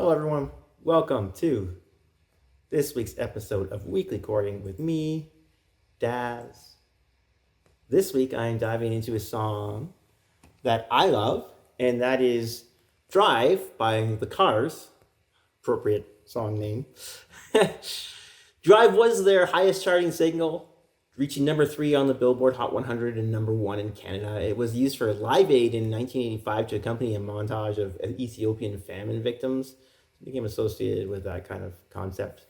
Hello, everyone. Welcome to this week's episode of Weekly Chording with me, Daz. This week, I am diving into a song that I love, and that is Drive by The Cars. Appropriate song name. Drive was their highest charting single, reaching number 3 on the Billboard Hot 100 and number 1 in Canada. It was used for Live Aid in 1985 to accompany a montage of Ethiopian famine victims. It became associated with that kind of concept.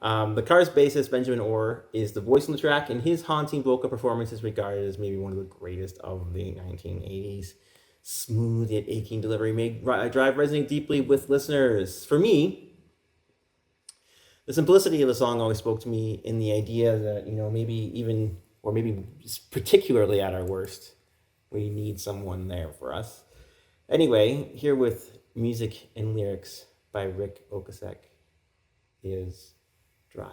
The Cars' bassist, Benjamin Orr, is the voice on the track, and his haunting vocal performance is regarded as maybe one of the greatest of the 1980s. Smooth yet aching delivery made Drive resonate deeply with listeners. For me, the simplicity of the song always spoke to me in the idea that, maybe particularly at our worst, we need someone there for us. Anyway, here with music and lyrics by Rick Okasek is Drive.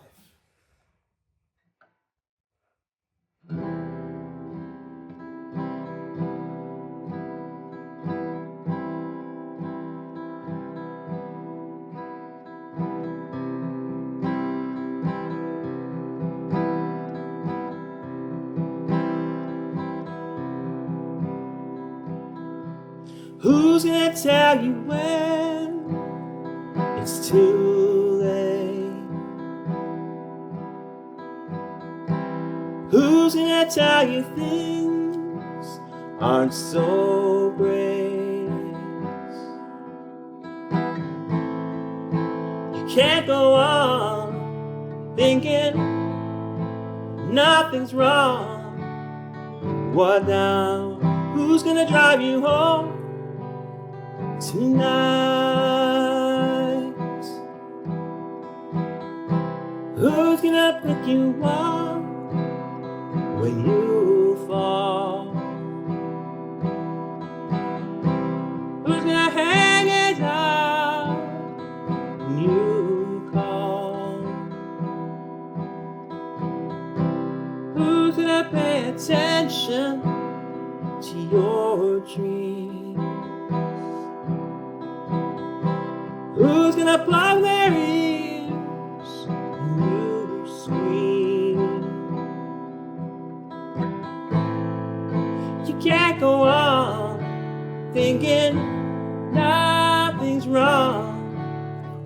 Who's gonna tell you when it's too late? Who's gonna tell you things aren't so great? You can't go on thinking nothing's wrong. What now? Who's gonna drive you home tonight? Who's gonna pick you up when you fall? Who's gonna hang it up when you call? Who's gonna pay attention to your dreams? Who's gonna plug their ears when you scream? You can't go on thinking nothing's wrong.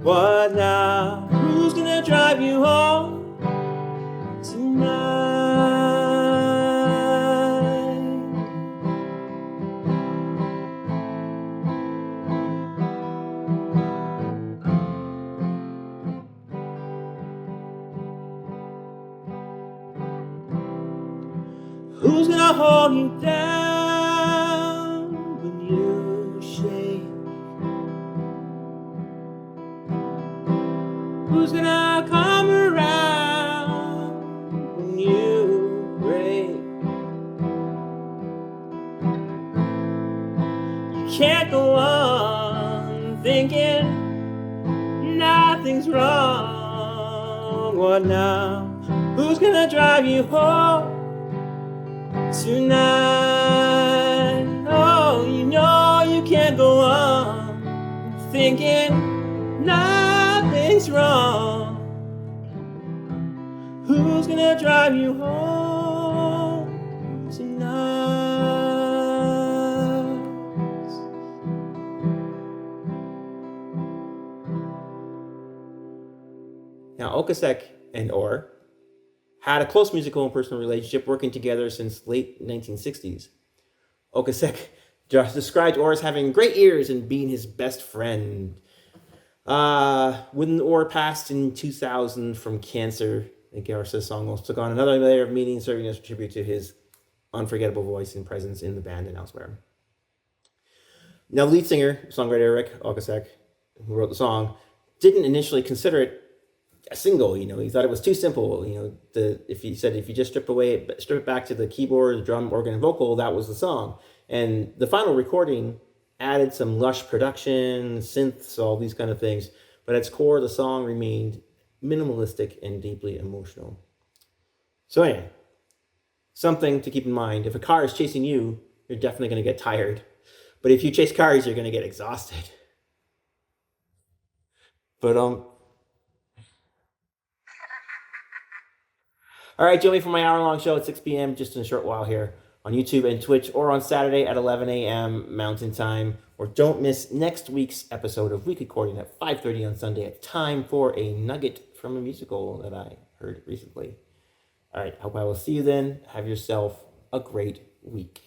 What now? Who's gonna drive you home tonight? Who's gonna hold you down when you shake? Who's gonna come around when you break? You can't go on thinking nothing's wrong. What now? Who's gonna drive you home tonight? Oh, you know you can't go on thinking nothing's wrong. Who's gonna drive you home tonight? Now, Okasek and Orr had a close musical and personal relationship, working together since late 1960s. Okasek just described Orr as having great ears and being his best friend. When Orr passed in 2000 from cancer, the Garces song also took on another layer of meaning, serving as a tribute to his unforgettable voice and presence in the band and elsewhere. Now, the lead singer, songwriter Rick Okasek, who wrote the song, didn't initially consider it a single. He thought it was too simple. If you just strip it back to the keyboard, drum, organ, and vocal, that was the song. And the final recording added some lush production, synths, all these kind of things. But at its core, the song remained minimalistic and deeply emotional. So anyway, something to keep in mind: if a car is chasing you, you're definitely going to get tired. But if you chase cars, you're going to get exhausted. But all right, join me for my hour-long show at 6 p.m. just in a short while here on YouTube and Twitch, or on Saturday at 11 a.m. Mountain Time. Or don't miss next week's episode of Weekly Chording at 5:30 on Sunday. It's time for a nugget from a musical that I heard recently. All right, hope I will see you then. Have yourself a great week.